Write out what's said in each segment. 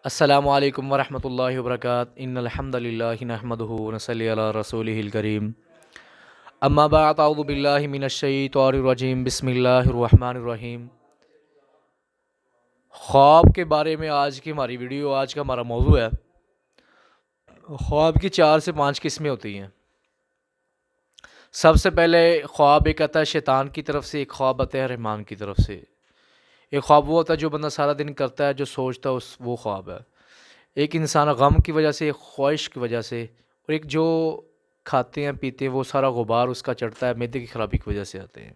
السلام علیکم ورحمۃ اللہ وبرکاتہ ان الحمد للہ نحمدہ ونصلی علی رسولہ الکریم اما بعد اعوذ باللہ من الشیطان الرجیم بسم اللہ الرحمن الرحیم۔ خواب کے بارے میں آج کی ہماری ویڈیو، آج کا ہمارا موضوع ہے خواب کی 4 سے 5 قسمیں ہوتی ہیں۔ سب سے پہلے خواب ایک آتا ہے شیطان کی طرف سے، ایک خواب آتا ہے رحمان کی طرف سے۔ ایک خواب وہ ہوتا ہے جو بندہ سارا دن کرتا ہے، جو سوچتا ہے وہ خواب ہے۔ ایک انسان غم کی وجہ سے، ایک خواہش کی وجہ سے، اور ایک جو کھاتے ہیں پیتے ہیں وہ سارا غبار اس کا چڑھتا ہے، معدے کی خرابی کی وجہ سے آتے ہیں۔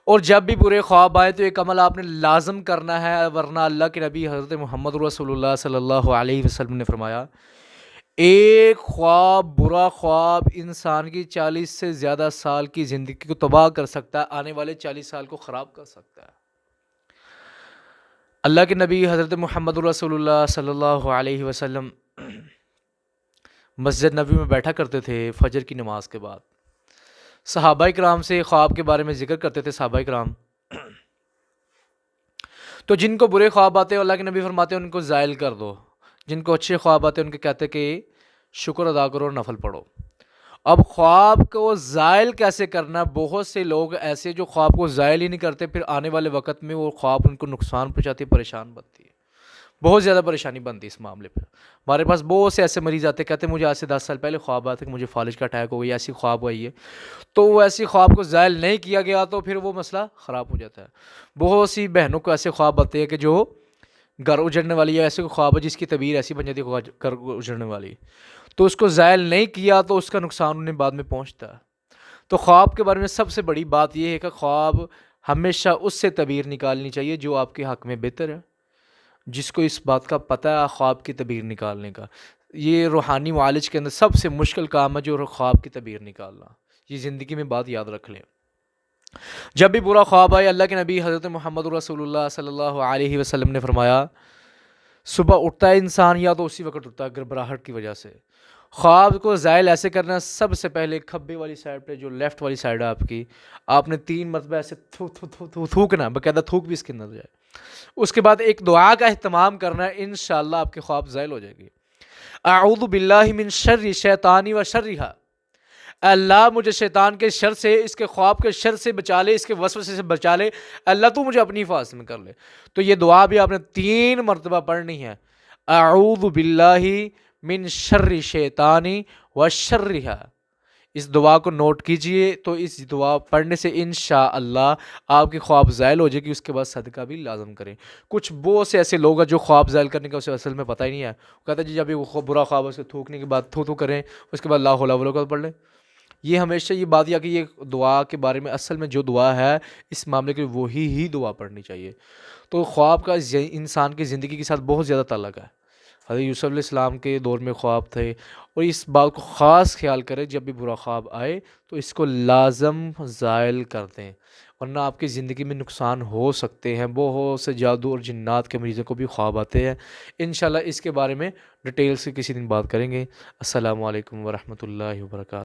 اور جب بھی برے خواب آئے تو ایک عمل آپ نے لازم کرنا ہے، ورنہ اللہ کے نبی حضرت محمد رسول اللہ صلی اللہ علیہ وسلم نے فرمایا ایک خواب، برا خواب انسان کی 40 سے زیادہ سال کی زندگی کو تباہ کر سکتا ہے، آنے والے 40 سال کو خراب کر سکتا ہے۔ اللہ کے نبی حضرت محمد رسول اللہ صلی اللہ علیہ وسلم مسجد نبی میں بیٹھا کرتے تھے فجر کی نماز کے بعد، صحابہ کرام سے خواب کے بارے میں ذکر کرتے تھے صحابہ کرام۔ تو جن کو برے خواب آتے ہیں اللہ کے نبی فرماتے ہیں ان کو زائل کر دو، جن کو اچھے خواب آتے ہیں ان کے کہتے ہیں کہ شکر ادا کرو اور نفل پڑھو۔ اب خواب کو زائل کیسے کرنا؟ بہت سے لوگ ایسے جو خواب کو زائل ہی نہیں کرتے، پھر آنے والے وقت میں وہ خواب ان کو نقصان پہنچاتی، پریشان بنتی ہے، بہت زیادہ پریشانی بنتی ہے اس معاملے پہ۔ ہمارے پاس بہت سے ایسے مریض آتے کہتے ہیں مجھے آج سے 10 سال پہلے خواب آیا تھا کہ مجھے فالج کا اٹیک ہو گئی، ایسی خواب آئی ہے، تو وہ ایسی خواب کو زائل نہیں کیا گیا تو پھر وہ مسئلہ خراب ہو جاتا ہے۔ بہت سی بہنوں کو ایسے خواب آتے ہیں کہ جو گھر اجڑنے والی ہے، ایسے کوئی خواب ہے جس کی تعبیر ایسی بن جاتی ہے گھر اجڑنے والی، تو اس کو زائل نہیں کیا تو اس کا نقصان انہیں بعد میں پہنچتا ہے۔ تو خواب کے بارے میں سب سے بڑی بات یہ ہے کہ خواب ہمیشہ اس سے تعبیر نکالنی چاہیے جو آپ کے حق میں بہتر ہے، جس کو اس بات کا پتہ ہے خواب کی تعبیر نکالنے کا۔ یہ روحانی معالج کے اندر سب سے مشکل کام ہے جو خواب کی تعبیر نکالنا، یہ زندگی میں بات یاد رکھ لیں۔ جب بھی برا خواب آئے اللہ کے نبی حضرت محمد رسول اللہ صلی اللہ علیہ وسلم نے فرمایا صبح اٹھتا ہے انسان یا تو اسی وقت اٹھتا ہے گھبراہٹ کی وجہ سے۔ خواب کو زائل ایسے کرنا، سب سے پہلے کھبے والی سائڈ پہ جو لیفٹ والی سائڈ ہے آپ نے 3 مرتبہ ایسے تھوکنا، باقاعدہ تھوک بھی اس کے اندر جائے۔ اس کے بعد ایک دعا کا اہتمام کرنا ہے، انشاءاللہ آپ کے خواب زائل ہو جائے گی۔ اعوذ باللہ من شر شیطانی و شرہا، اللہ مجھے شیطان کے شر سے، اس کے خواب کے شر سے بچا لے، اس کے وسوسے سے بچا لے، اللہ تو مجھے اپنی حفاظت میں کر لے۔ تو یہ دعا بھی آپ نے 3 مرتبہ پڑھنی ہے، اعوذ باللہ من شر شیطانی و شرہا۔ اس دعا کو نوٹ کیجئے، تو اس دعا پڑھنے سے انشاءاللہ آپ کی خواب زائل ہو جائے گی۔ اس کے بعد صدقہ بھی لازم کریں۔ کچھ بہت سے ایسے لوگ ہیں جو خواب زائل کرنے کا اسے اصل میں پتہ ہی نہیں ہے، وہ کہتا ہے جی جب یہ برا خواب ہے اس کو تھوکنے کے بعد تھو کریں، اس کے بعد لا حول ولا قوت پڑھ لیں۔ یہ ہمیشہ یہ بات یا کہ یہ دعا کے بارے میں اصل میں جو دعا ہے اس معاملے کے وہی ہی دعا پڑھنی چاہیے۔ تو خواب کا انسان کی زندگی کے ساتھ بہت زیادہ تعلق ہے۔ حضرت یوسف علیہ السلام کے دور میں خواب تھے، اور اس بات کو خاص خیال کریں جب بھی برا خواب آئے تو اس کو لازم زائل کر دیں، ورنہ آپ کی زندگی میں نقصان ہو سکتے ہیں۔ بہت سے جادو اور جنات کے مریضوں کو بھی خواب آتے ہیں۔ انشاءاللہ اس کے بارے میں ڈیٹیل سے کسی دن بات کریں گے۔ السلام علیکم ورحمۃ اللہ وبرکاتہ۔